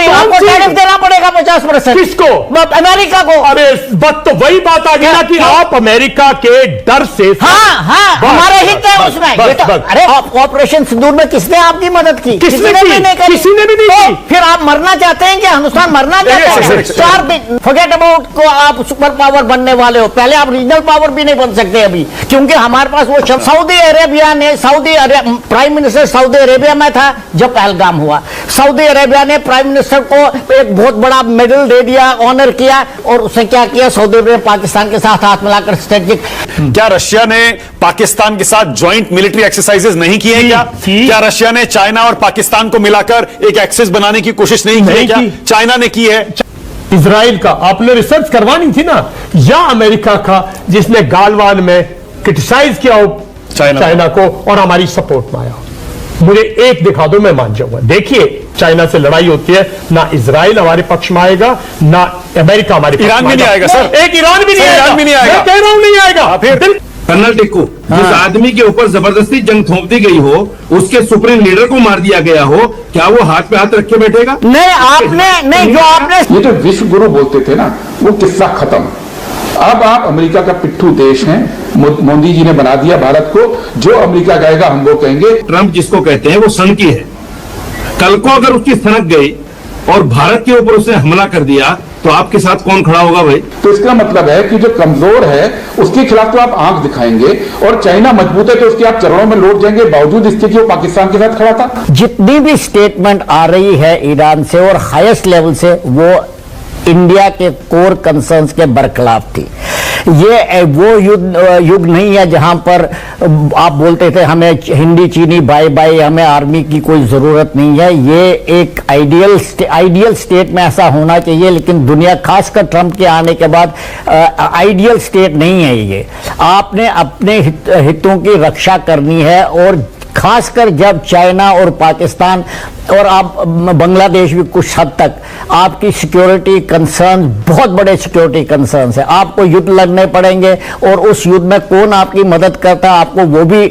रही है, आपको टैरिफ देना पड़ेगा 50%। किसको? अमेरिका को। अरे बस तो वही बात आ गई ना कि आप अमेरिका के डर से। हाँ, हमारे हित है उसमें। अरे ऑपरेशन सिंदूर में किसने आपकी मदद की? किसने भी नहीं करी। किसी ने भी नहीं की। फिर आप मरना चाहते हैं कि हिंदुस्तान मरना चाहता है? 4 दिन फॉरगेट अबाउट को आप सुपर पावर बनने वाले हो, पहले आप रीजनल पावर भी नहीं बन सकते अभी, क्योंकि हमारे पास वो सऊदी अरेबिया ने प्राइम मिनिस्टर सऊदी अरेबिया में था जब पहलगाम हुआ। सऊदी अरेबिया ने प्राइम मिनिस्टर को एक बहुत बड़ा मेडल दे दिया, ऑनर किया, और उसने क्या किया? सऊदी अरेबिया पाकिस्तान के साथ हाथ मिलाकर स्ट्रेटेजिक। क्या रशिया ने पाकिस्तान के साथ ज्वाइंट मिलिट्री एक्सरसाइजेज नहीं किए हैं? क्या रशिया ने चाइना और पाकिस्तान को मिलाकर एक एक्सिस बनाने की कोशिश नहीं की है? क्या चाइना ने की है? इजराइल का आपने रिसर्च करवानी थी ना, या अमेरिका का जिसने गालवान में क्रिटिसाइज किया हो चाइना को और हमारी सपोर्ट में आया? मुझे एक दिखा दो, मैं मान जाऊंगा। देखिए, चाइना से लड़ाई होती है, ना इजराइल हमारे पक्ष में आएगा, ना अमेरिका हमारे पक्ष में आएगा। ईरान भी नहीं आएगा सर, एक ईरान भी नहीं आएगा, मैं कह रहा हूं नहीं आएगा। फिर कर्नल टिक्कू, जिस आदमी के ऊपर जबरदस्ती जंग थोप दी गई हो, उसके सुप्रीम लीडर को मार दिया गया हो, क्या वो हाथ पे हाथ रख के बैठेगा? नहीं, आपने नहीं, जो आपने ये जो विश्व गुरु बोलते थे ना, वो किस्सा खत्म। अब आप अमेरिका का पिट्ठू देश हैं, मोदी जी ने बना दिया भारत को, जो अमेरिका कहेगा हम वो कहेंगे। ट्रंप जिसको कहते हैं वो सनकी है। कल को अगर उसकी सनक गई और भारत के ऊपर उसने हमला कर दिया तो आपके साथ कौन खड़ा होगा भाई? तो इसका मतलब है कि जो कमजोर है उसके खिलाफ तो आप आंख दिखाएंगे, और चाइना मजबूत है तो उसके आप चरणों में लौट जाएंगे, बावजूद इसके कि वो पाकिस्तान के साथ खड़ा था। जितनी भी स्टेटमेंट आ रही है ईरान से और हाईएस्ट लेवल से, वो इंडिया के कोर कंसर्न्स के बरखिलाफ थी। ये वो युग नहीं है जहां पर आप बोलते थे हमें हिंदी चीनी बाय बाय, हमें आर्मी की कोई जरूरत नहीं है। ये एक आइडियल स्टेट में ऐसा होना चाहिए, लेकिन दुनिया खासकर ट्रंप के आने के बाद आइडियल स्टेट नहीं है ये। आपने अपने हितों की रक्षा करनी है, और खासकर जब चाइना और पाकिस्तान और आप बांग्लादेश भी कुछ हद तक आपकी सिक्योरिटी कंसर्न, बहुत बड़े सिक्योरिटी कंसर्न्स है, आपको युद्ध लड़ने पड़ेंगे, और उस युद्ध में कौन आपकी मदद करता है आपको वो भी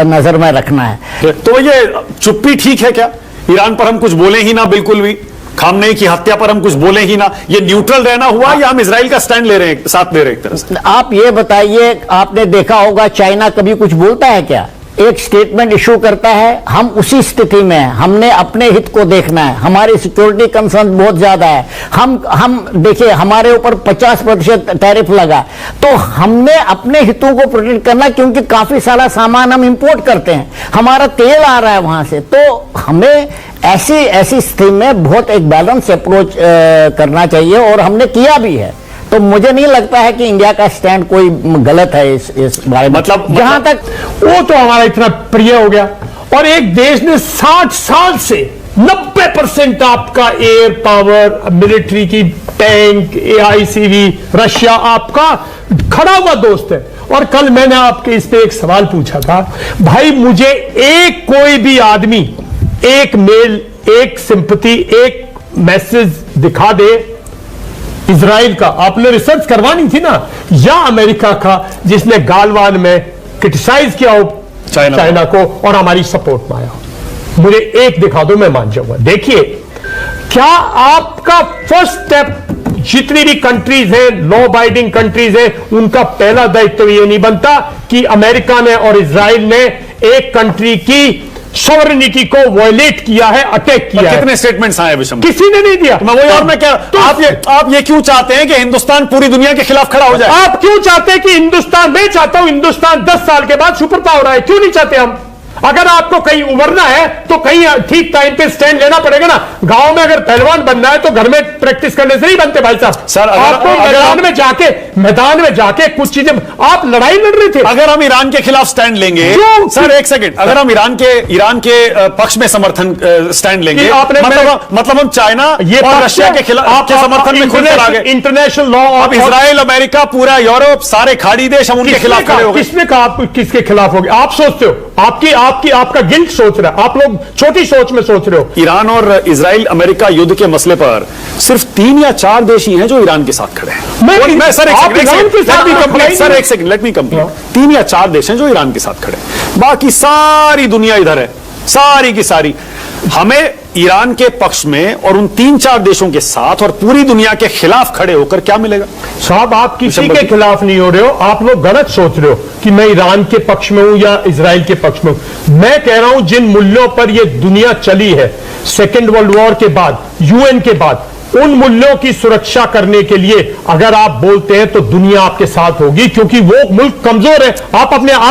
नजर में रखना है। तो ये चुप्पी ठीक है क्या? ईरान पर हम कुछ बोले ही ना, बिल्कुल भी खामनेई की हत्या पर हम कुछ बोले ही ना, ये न्यूट्रल रहना हुआ या हम इजराइल का स्टैंड ले रहे हैं, साथ ले रहे हैं एक तरह से? आप ये बताइए, आपने देखा होगा चाइना कभी कुछ बोलता है क्या? एक स्टेटमेंट इशू करता है, हम उसी स्थिति में हैं, हमने अपने हित को देखना है, हमारी सिक्योरिटी कंसर्न बहुत ज्यादा है। हम देखिए, हमारे ऊपर 50% टैरिफ लगा, तो हमने अपने हितों को प्रोटेक्ट करना, क्योंकि काफी सारा सामान हम इंपोर्ट करते हैं, हमारा तेल आ रहा है वहां से, तो हमें ऐसी स्थिति में बहुत एक बैलेंस अप्रोच करना चाहिए, और हमने किया भी है। तो मुझे नहीं लगता है कि इंडिया का स्टैंड कोई गलत है इस बारे में। मतलब जहां तक वो तो हमारा इतना प्रिय हो गया, और एक देश ने 60 साल से 90% आपका एयर पावर, मिलिट्री की टैंक, AICV, रशिया आपका खड़ा हुआ दोस्त है। और कल मैंने आपके इस पे एक सवाल पूछा था, भाई मुझे एक कोई भी आदमी एक मेल, एक सिंपैथी, एक मैसेज दिखा दे इजराइल का, आपने रिसर्च करवानी थी ना, या अमेरिका का जिसने गालवान में क्रिटिसाइज किया हो चाइना को और हमारी सपोर्ट में आया? मुझे एक दिखा दो, मैं मान जाऊंगा। देखिए, क्या आपका फर्स्ट स्टेप, जितनी भी कंट्रीज हैं, लॉ अबाइडिंग कंट्रीज हैं, उनका पहला दायित्व यह नहीं बनता कि अमेरिका ने और इजराइल ने एक कंट्री की सॉवरेनिटी को वायलेट किया है, अटैक किया है? कितने स्टेटमेंट्स आए विषम? किसी ने नहीं दिया। मैं वही, और मैं क्या, आप ये क्यों चाहते हैं कि हिंदुस्तान पूरी दुनिया के खिलाफ खड़ा हो जाए? आप क्यों चाहते हैं कि हिंदुस्तान, मैं चाहता हूं हिंदुस्तान 10 साल के बाद सुपर पावर आए, क्यों नहीं चाहते हम? अगर आपको कहीं उभरना है तो कहीं ठीक टाइम पे स्टैंड लेना पड़ेगा ना। गांव में अगर पहलवान बनना है तो घर में प्रैक्टिस करने से नहीं बनते भाई साहब। सर, आपको मैदान में जाके कुछ चीजें, आप लड़ाई लड़ रहे थे। अगर हम ईरान के खिलाफ स्टैंड लेंगे, सर एक सेकंड, अगर हम ईरान के पक्ष में समर्थन स्टैंड लेंगे, मतलब हम चाइना और रशिया के खिलाफ के समर्थन में खुद आ गए। इंटरनेशनल लॉ, अब इजराइल, अमेरिका, पूरा यूरोप, सारे खाड़ी देश हम उनके खिलाफ खड़े हो गए। किसने कहा आप किसके खिलाफ हो गए? आप सोचते हो, आपका गिल्ट सोच रहा है, आप लोग छोटी सोच में सोच रहे हो। ईरान और इजराइल अमेरिका युद्ध के मसले पर सिर्फ 3 या 4 देश ही हैं जो ईरान के साथ खड़े हैं। मैं सर एक सेकंड, लेट मी कंप्लीट। 3 या 4 देश हैं जो ईरान के साथ खड़े हैं, बाकी सारी दुनिया इधर है, सारी की सारी। हमें ईरान के पक्ष में और उन 3-4 देशों के साथ और पूरी दुनिया के खिलाफ खड़े होकर क्या मिलेगा? साहब, आप किसी के खिलाफ नहीं हो रहे हो, आप लोग गलत सोच रहे हो कि मैं ईरान के पक्ष में हूं या इजराइल के पक्ष में हूं। मैं कह रहा हूं जिन मूल्यों पर यह दुनिया चली है सेकेंड वर्ल्ड वॉर के बाद, यूएन के बाद, उन मूल्यों की सुरक्षा करने के लिए अगर आप बोलते हैं तो दुनिया आपके साथ होगी, क्योंकि वो मुल्क कमजोर है। आप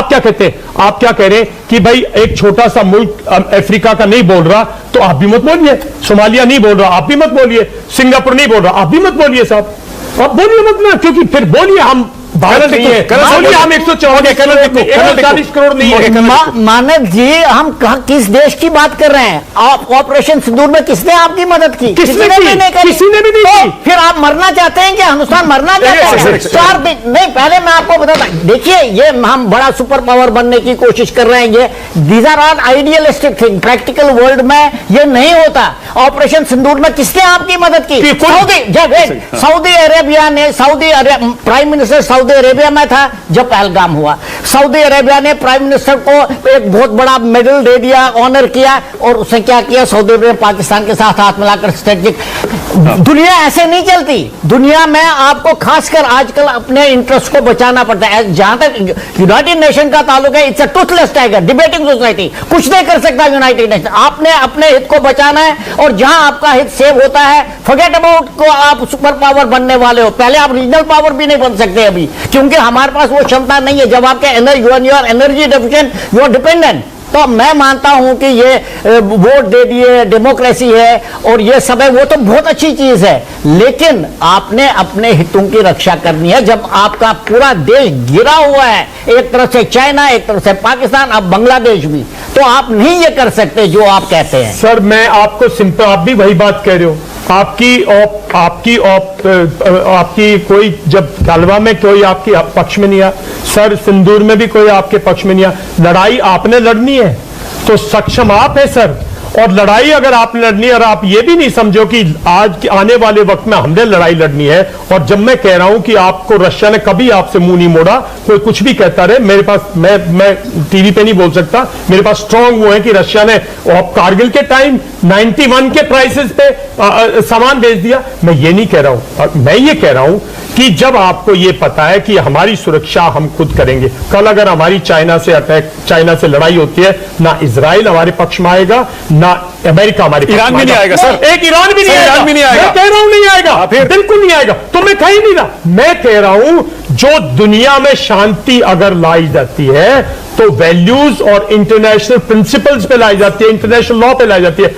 क्या कहते हैं? आप क्या कह रहे हैं कि भाई एक छोटा सा मुल्क अफ्रीका का नहीं बोल रहा, तो आप भी मत बोलिए। सोमालिया नहीं बोल रहा, आप भी मत बोलिए। सिंगापुर नहीं बोल रहा, आप भी मत बोलिए साहब। आप बोलिए मत ना, क्योंकि फिर बोलिए हम भारत नहीं है, बोलिए हम 140 करोड़ नहीं है। मानव जी, हम किस देश की बात कर रहे हैं? आप ऑपरेशन सिंदूर में किसने आपकी मदद की? किसने भी नहीं करी। किसी ने भी नहीं की। फिर आप मरना चाहते हैं कि हिंदुस्तान मरना चाहते हैं? 4 दिन नहीं, पहले मैं आपको बताता, देखिए ये हम बड़ा सुपर पावर बनने की कोशिश कर रहे हैं। ये these are all idealistic thing, practical world में ये नहीं होता। ऑपरेशन सिंदूर में किसने आपकी मदद की? सऊदी अरेबिया ने, प्राइम मिनिस्टर सऊदी अरेबिया में था जब पहलगाम हुआ। सऊदी अरेबिया ने प्राइम मिनिस्टर को एक बहुत बड़ा मेडल दे दिया, ऑनर किया, और उसने क्या किया? सऊदी अरेबिया पाकिस्तान के साथ हाथ मिलाकर स्ट्रेटेजिक। दुनिया ऐसे नहीं चलती। दुनिया में आपको खासकर आजकल अपने इंटरेस्ट को बचाना पड़ता है। जहां तक यूनाइटेड नेशन का ताल्लुक है, it's a Toothless tiger, debating society, कुछ नहीं कर सकता यूनाइटेड नेशन। आपने अपने हित को बचाना है, और जहां आपका हित सेव होता है, फॉरगेट अबाउट को आप सुपर पावर बनने वाले हो। पहले आप रीजनल पावर भी नहीं बन सकते अभी, क्योंकि हमारे पास वो क्षमता नहीं है। जब आपके energy deficient, you are dependent. तो मैं मानता हूं कि ये वोट दे दिए, डेमोक्रेसी है और ये सब है, वो तो बहुत अच्छी चीज है, लेकिन आपने अपने हितों की रक्षा करनी है। जब आपका पूरा देश गिरा हुआ है, एक तरफ से चाइना, एक तरफ से पाकिस्तान, अब बांग्लादेश भी, तो आप नहीं ये कर सकते जो आप कहते हैं। सर, मैं आपको सिंपल, आप भी वही बात कह रहे हो। आपकी कोई, जब गालवा में कोई आपके पक्ष में नहीं आया, सर सिंदूर में भी कोई आपके पक्ष में नहीं आया। लड़ाई आपने लड़नी है तो सक्षम आप है सर, और लड़ाई अगर आप लड़नी है, और आप ये भी नहीं समझो कि आज आने वाले वक्त में हमने लड़ाई लड़नी है। और जब मैं कह रहा हूं कि आपको रशिया ने कभी आपसे मुंह नहीं मोड़ा, कोई कुछ भी कहता रहे, मेरे पास, मैं टीवी पे नहीं बोल सकता, मेरे पास स्ट्रांग वो है कि रशिया ने कारगिल के टाइम 91 के प्राइसेस पे सामान बेच दिया। मैं ये नहीं कह रहा हूं, मैं ये कह रहा हूं कि जब आपको ये पता है कि हमारी सुरक्षा हम खुद करेंगे, कल अगर हमारी चाइना से लड़ाई होती है, ना इजराइल हमारे पक्ष में आएगा, ना अमेरिका हमारे पक्ष में ईरान भी नहीं आएगा सर, एक ईरान भी नहीं आएगा, ईरान भी नहीं आएगा। मैं कह रहा हूं नहीं आएगा, बिल्कुल नहीं आएगा। तो मैं कह ही नहीं रहा, मैं कह रहा हूं जो दुनिया में शांति अगर लाई जाती है तो वैल्यूज और इंटरनेशनल प्रिंसिपल्स पे लाई जाती है, इंटरनेशनल लॉ पे लाई जाती है।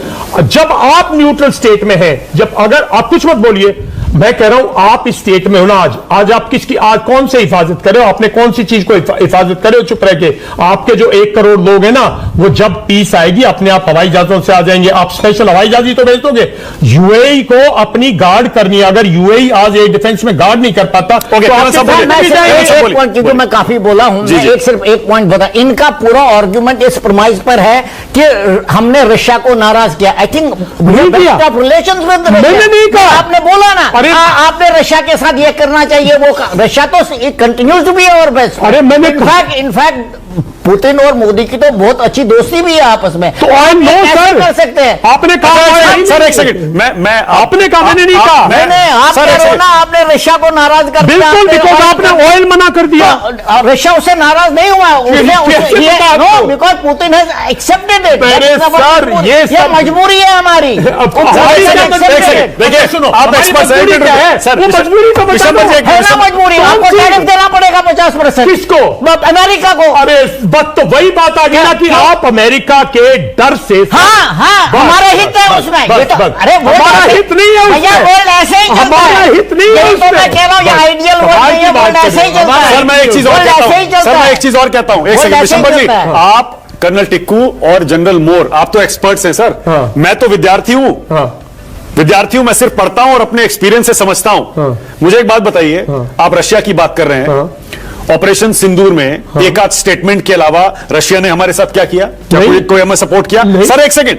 जब आप न्यूट्रल स्टेट में हैं, जब अगर आप कुछ मत बोलिए, मैं कह रहा हूं आप इस स्टेट में हो ना, आज आप किसकी, आज कौन से हिफाजत करे हो? आपने कौन सी चीज को हिफाजत करे हो? चुप रह के। आपके जो 1 करोड़ लोग हैं ना, वो जब पीस आएगी अपने आप हवाई जहाजों से आ जाएंगे। आप स्पेशल हवाई जहाज ही तो भेज दोगे। यूएई को अपनी गार्ड करनी है, अगर यूएई आज एयर डिफेंस में गार्ड नहीं कर पाता तो क्योंकि मैं काफी बोला हूं, सिर्फ एक पॉइंट बता, इनका पूरा आर्ग्यूमेंट इस प्रमाइज पर है कि हमने रशिया को नाराज किया। आई थिंक रिलेशन विद, मैंने नहीं कहा, आपने बोला ना, आपने रशिया के साथ ये करना चाहिए, वो रशिया तो continues to be our best. अरे मैंने इनफैक्ट पुतिन और मोदी की तो बहुत अच्छी दोस्ती भी है आपस में, तो आई नो सर, कर सकते हैं। आपने कहा सर, एक सेकंड, मैं आपने कहा, मैंने नहीं कहा। आप कह रहे हो ना, आपने रशिया को नाराज कर दिया, बिल्कुल, बिकॉज आपने ऑयल मना कर दिया। रशिया उससे नाराज नहीं हुआ, because Putin has accepted it. Sir, ये मजबूरी है हमारी। देखिए, सुनो, आप एक्सपर्ट हैं सर, मजबूरी तो मजबूरी, आपको टैरिफ देना पड़ेगा 50%। किसको? अमेरिका को। अरे बस तो वही बात आ गई ना कि आप अमेरिका के डर से, हमारा हित है उसमें। अरे हमारा हित नहीं है भैया, वर्ल्ड ऐसे ही चलता है, हमारा हित नहीं है उसमें। मैं कह रहा हूं, ये आइडियल वर्ल्ड नहीं है, वर्ल्ड ऐसे ही चलता है। सर, मैं एक चीज और कहता हूं, सर, मैं एक चीज और कहता हूं, एक सेकंड विशंबर जी, आप कर्नल टिक्कू और जनरल मोर, आप तो एक्सपर्ट्स हैं सर, मैं तो विद्यार्थी हूं, मैं सिर्फ पढ़ता हूं और अपने एक्सपीरियंस से समझता हूं। मुझे एक बात बताइए, आप रशिया की बात कर रहे हैं, ऑपरेशन सिंदूर में एक आध स्टेटमेंट के अलावा रशिया ने हमारे साथ क्या किया? क्या कोई हमें सपोर्ट किया? सर एक सेकंड,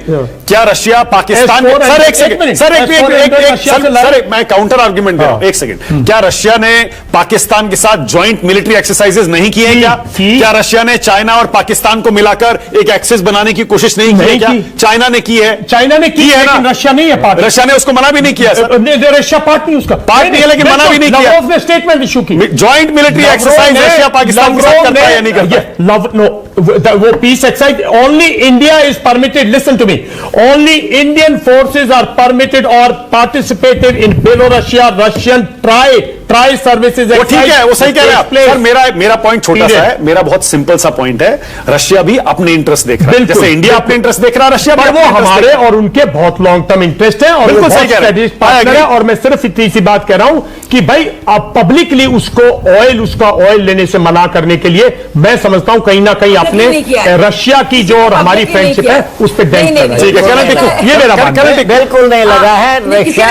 क्या रशिया पाकिस्तान, सर एक सेकंड, सर मैं काउंटर आर्ग्यूमेंट दे रहा हूं, एक सेकंड। क्या रशिया ने पाकिस्तान के साथ ज्वाइंट मिलिट्री एक्सरसाइजेज नहीं किए हैं? क्या रशिया ने चाइना और पाकिस्तान को मिलाकर एक एक्सिस बनाने की कोशिश नहीं की है? क्या चाइना ने की है? चाइना ने की है ना, रशिया नहीं है पार्ट। रशिया ने उसको मना भी नहीं किया सर, रशिया पार्ट नहीं, उसका पार्ट नहीं है, लेकिन मना भी नहीं किया। उसने स्टेटमेंट इशू की, joint military exercise Russia Pakistan के साथ करता है या नहीं करता? वो peace exercise only India is permitted, listen to me, only Indian forces are permitted और participated in Belorussia Russian tri services. वो ठीक है, वो सही कह रहे हैं आप सर। मेरा पॉइंट छोटा सा है, मेरा बहुत सिंपल सा पॉइंट है। रशिया भी अपने इंटरेस्ट देख रहा है, जैसे इंडिया अपने इंटरेस्ट देख रहा है, रशिया भी वो हमारे और उनके बहुत लॉन्ग टर्म इंटरेस्ट है और बिल्कुल सही कह रहे हैं। और मैं सिर्फ इतनी सी बात कह रहा हूं कि भाई आप पब्लिकली उसको उसका ऑयल लेने से मना करने के लिए मैं समझता हूं कहीं ना कहीं आपने रशिया की जो और हमारी फ्रेंडशिप है उस पर डेंट कर ठीक है, ये मेरा बिल्कुल नहीं लगा है। रशिया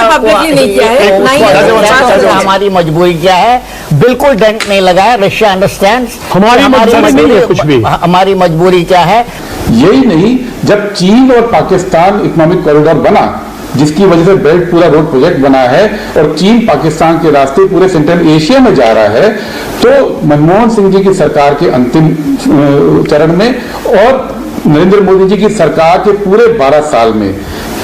हमारी मजबूरी क्या है, बिल्कुल डेंट नहीं लगा है। रशिया अंडरस्टैंड हमारी मजबूरी नहीं है कुछ भी। हमारी मजबूरी क्या है? यही नहीं, जब चीन और पाकिस्तान इकोनॉमिक कॉरिडोर बना, जिसकी वजह से बेल्ट पूरा रोड प्रोजेक्ट बना है और चीन पाकिस्तान के रास्ते पूरे सेंट्रल एशिया में जा रहा है, तो मनमोहन सिंह जी की सरकार के अंतिम चरण में और नरेंद्र मोदी जी की सरकार के पूरे 12 साल में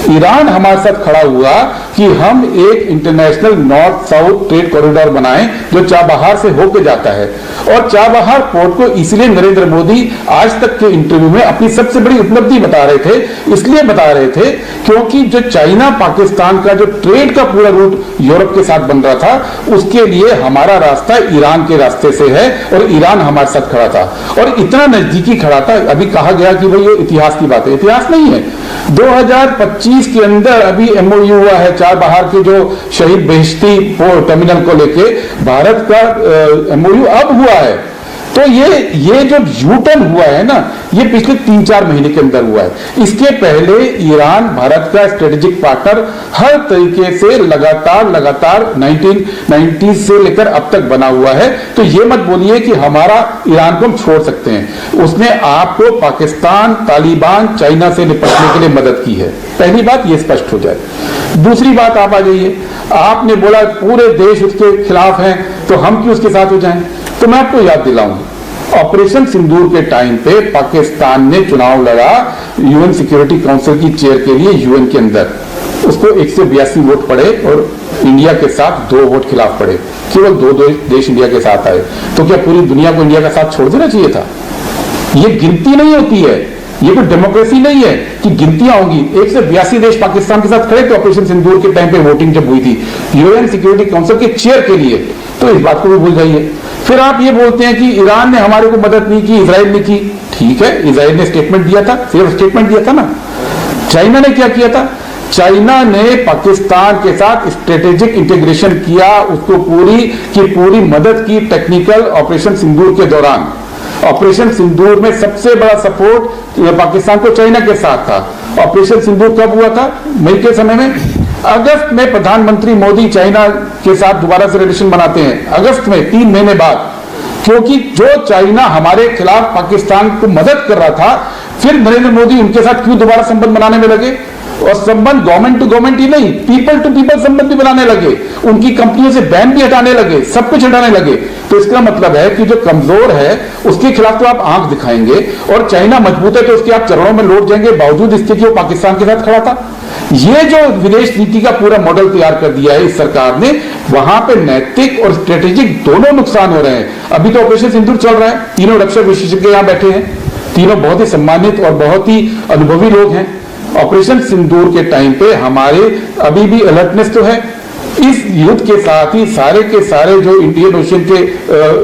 ईरान हमारे साथ खड़ा हुआ कि हम एक international north south trade corridor बनाएं जो चाबहार से होकर जाता है। और चाबहार पोर्ट को इसलिए नरेंद्र मोदी आज तक के इंटरव्यू में अपनी सबसे बड़ी उपलब्धि बता रहे थे, इसलिए बता रहे थे क्योंकि जो चाइना पाकिस्तान का जो ट्रेड का पूरा रूट यूरोप के साथ बन रहा था, उसके लिए हमारा रास्ता ईरान के रास्ते से है और ईरान हमारे साथ खड़ा था और इतना नजदीकी खड़ा था। अभी कहा गया कि भाई ये इतिहास की बात है, इतिहास नहीं है। 2025 के अंदर अभी एमओयू हुआ है चाबहार के जो शहीद बेहश्ती टर्मिनल को लेके, भारत का एमओयू अब हुआ है। तो ये जो यूटर्न हुआ है ना, ये पिछले 3-4 महीने के अंदर हुआ है। इसके पहले ईरान भारत का स्ट्रेटेजिक पार्टनर हर तरीके से लगातार 1990 से लेकर अब तक बना हुआ है। तो ये मत बोलिए कि हमारा ईरान को हम छोड़ सकते हैं। उसने आपको पाकिस्तान, तालिबान, चाइना से निपटने के लिए मदद की है। पहली बात ये स्पष्ट हो जाए। दूसरी बात आप आ जाइए, आपने बोला पूरे देश उसके खिलाफ हैं तो हम क्यों उसके साथ हो जाएं? तो मैं आपको याद दिलाऊं, ऑपरेशन सिंदूर के टाइम पे पाकिस्तान ने चुनाव लड़ा यूएन सिक्योरिटी काउंसिल की चेयर के लिए यूएन के अंदर। उसको 182 वोट पड़े और इंडिया के साथ 2 वोट खिलाफ पड़े। केवल 2 देश इंडिया के साथ आए। तो क्या पूरी दुनिया को इंडिया का साथ छोड़ देना चाहिए था? ये गिनती नहीं होती है, ये कोई डेमोक्रेसी नहीं है कि गिनतियां होंगी। 182 देश पाकिस्तान के साथ खड़े थे ऑपरेशन सिंदूर के टाइम पे वोटिंग जब हुई थी यूएन सिक्योरिटी काउंसिल के चेयर के लिए। तो इस बात को भी भूल जाइए। फिर आप ये बोलते हैं कि ईरान ने हमारे को मदद नहीं की, इजराइल ने की। ठीक है, इजराइल ने स्टेटमेंट दिया था, सिर्फ स्टेटमेंट दिया था ना। चाइना ने क्या किया था? चाइना ने पाकिस्तान के साथ स्ट्रेटेजिक इंटीग्रेशन किया, उसको पूरी की पूरी मदद की टेक्निकल ऑपरेशन सिंदूर के दौरान। ऑपरेशन सिंदूर में सबसे बड़ा सपोर्ट पाकिस्तान को चाइना के साथ था। ऑपरेशन सिंदूर कब हुआ था? मई के समय में। अगस्त में प्रधानमंत्री मोदी चाइना के साथ दोबारा से रिलेशन बनाते हैं, अगस्त में 3 महीने बाद, क्योंकि जो चाइना हमारे खिलाफ पाकिस्तान को मदद कर रहा था, फिर नरेंद्र मोदी उनके साथ क्यों दोबारा संबंध बनाने में लगे? और संबंध गवर्नमेंट टू गवर्नमेंट ही नहीं, पीपल टू पीपल संबंध भी बनाने लगे, उनकी कंपनियों से बैन भी हटाने लगे, सब कुछ हटाने लगे। तो इसका मतलब है कि जो कमजोर है उसके खिलाफ तो आप आंख दिखाएंगे, और चाइना मजबूत है तो उसके आप चरणों में लौट जाएंगे, बावजूद इसके कि वो पाकिस्तान के साथ खड़ा था। ये जो विदेश नीति का पूरा मॉडल तैयार कर दिया है इस सरकार ने, वहां पे नैतिक और स्ट्रेटेजिक दोनों नुकसान हो रहे हैं। अभी तो ऑपरेशन सिंदूर चल रहा है, तीनों रक्षा विशेषज्ञ यहां बैठे हैं, तीनों बहुत ही सम्मानित और बहुत ही अनुभवी लोग हैं। ऑपरेशन सिंदूर के टाइम पे हमारे अभी भी अलर्टनेस तो है। इस युद्ध के साथ ही सारे के सारे जो इंडियन ओशन के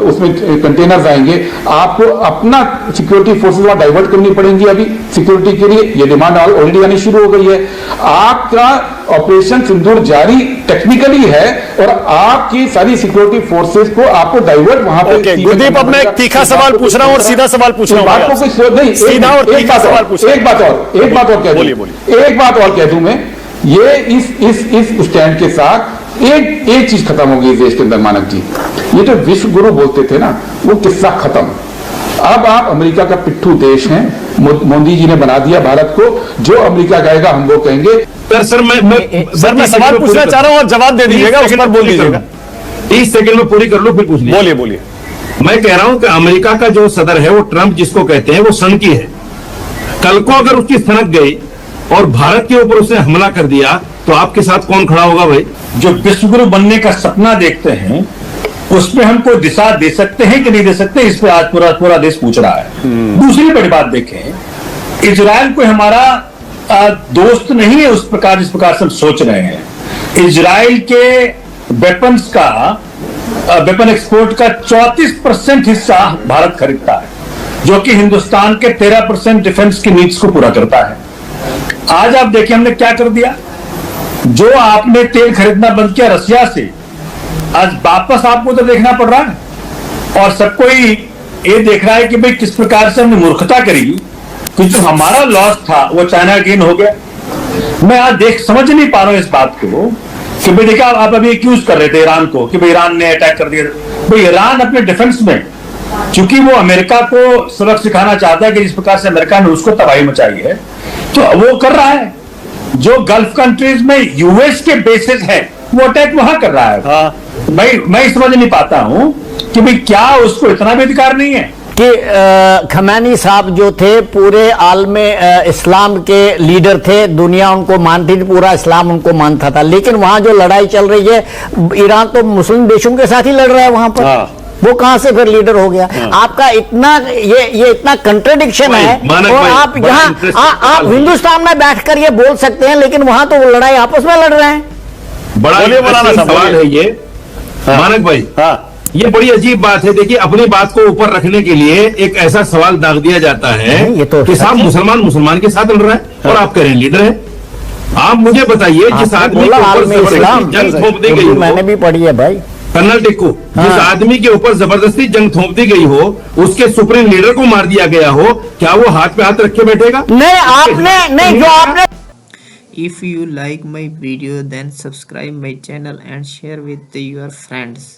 उसमें कंटेनर्स आएंगे, आपको अपना सिक्योरिटी फोर्सेस वहां डाइवर्ट करनी पड़ेंगी अभी सिक्योरिटी के लिए। ये डिमांड ऑलरेडी आनी शुरू हो गई है। आपका ऑपरेशन सिंदूर जारी टेक्निकली है और आपकी सारी सिक्योरिटी फोर्सेस को आपको डाइवर्ट वहां पे। गुरदीप, अब मैं एक तीखा सवाल पूछ रहा हूं और सीधा सवाल पूछ रहा हूं। सीधा और तीखा सवाल पूछ रहा हूं। एक बात और कह दूं, एक बात और कह दूं मैं, ये इस स्टैंड के साथ एक चीज खत्म होगी इस देश के अंदर मानक जी, ये जो विश्व गुरु बोलते थे ना, वो किस्सा खत्म। अब आप अमेरिका का पिट्ठू देश हैं, मोदी जी ने बना दिया भारत को, जो अमेरिका कहेगा हम वो कहेंगे। सर मैं सवाल पूछना चाह रहा हूं और जवाब दे दीजिएगा, उस पर बोल दीजिएगा। 30 सेकंड में पूरी कर लो, फिर पूछ लीजिए। बोलिए। मैं कह रहा हूं कि अमेरिका का जो सदर है, वो ट्रंप जिसको कहते हैं, वो सनकी है। कल को अगर उसकी सनक गई और भारत के ऊपर उसने हमला कर दिया, तो आपके साथ कौन खड़ा होगा भाई? जो विश्वगुरु बनने का सपना देखते हैं, उसमें हम कोई दिशा दे सकते हैं कि नहीं दे सकते, इस पे आज पूरा देश पूछ रहा है। दूसरी बड़ी बात देखें, इजराइल कोई हमारा दोस्त नहीं है उस प्रकार जिस प्रकार से हम सोच रहे हैं। इजराइल के वेपन्स का वेपन एक्सपोर्ट का 34% हिस्सा भारत खरीदता है, जो कि हिंदुस्तान के 13% डिफेंस की नीड्स को पूरा करता है। आज आप देखिए हमने क्या कर दिया, जो आपने तेल खरीदना बंद किया रसिया से, आज वापस आपको तो देखना पड़ रहा है। और सब कोई ये देख रहा है कि भाई किस प्रकार से हमने मूर्खता करी कि जो हमारा लॉस था वो चाइना गेन हो गया। मैं आज समझ नहीं पा रहा हूं इस बात को कि भाई देखा, आप अभी एक्यूज कर रहे थे ईरान को कि भाई ईरान ने अटैक कर दिया। भाई ईरान अपने डिफेंस में, चूंकि वो अमेरिका को सबक सिखाना चाहता है कि जिस प्रकार से अमेरिका ने उसको तबाही मचाई है, तो वो कर रहा है। जो गल्फ कंट्रीज में यूएस के बेसिस है, वो अटैक वहां कर रहा है। भाई मैं समझ नहीं पाता हूं कि भाई क्या उसको इतना भी अधिकार नहीं है कि खमैनी साहब जो थे पूरे आलम इस्लाम के लीडर थे, दुनिया उनको मानती थी, पूरा इस्लाम उनको मानता था, लेकिन वहां जो लड़ाई चल रही है, ईरान तो मुस्लिम देशों के साथ ही लड़ रहा है वहां पर। वो कहां से फिर लीडर हो गया? आपका इतना ये इतना कंट्राडिक्शन है। और आप यहाँ आप हिंदुस्तान में बैठकर ये बोल सकते हैं, लेकिन वहां तो वो लड़ाई आपस में लड़ रहे हैं। बड़ा सवाल है ये मानक भाई। ये बड़ी अजीब बात है। देखिए, अपनी बात को ऊपर रखने के लिए एक ऐसा सवाल दाग दिया जाता है ये तो कि साहब मुसलमान के साथ लड़ रहा है और आप कह रहे हैं लीडर है। आप मुझे बताइए, जिस आदमी के ऊपर जंग थोप दी गई, मैंने भी पढ़ी है भाई, कर्नल टिक्कू, जिस आदमी के ऊपर जबरदस्ती जंग थोप दी गई हो, उसके सुप्रीम लीडर को मार दिया गया हो, क्या वो हाथ पे हाथ रख के बैठेगा? नहीं, आपने नहीं, जो आपने। If you like my video, then subscribe my channel and share with your friends.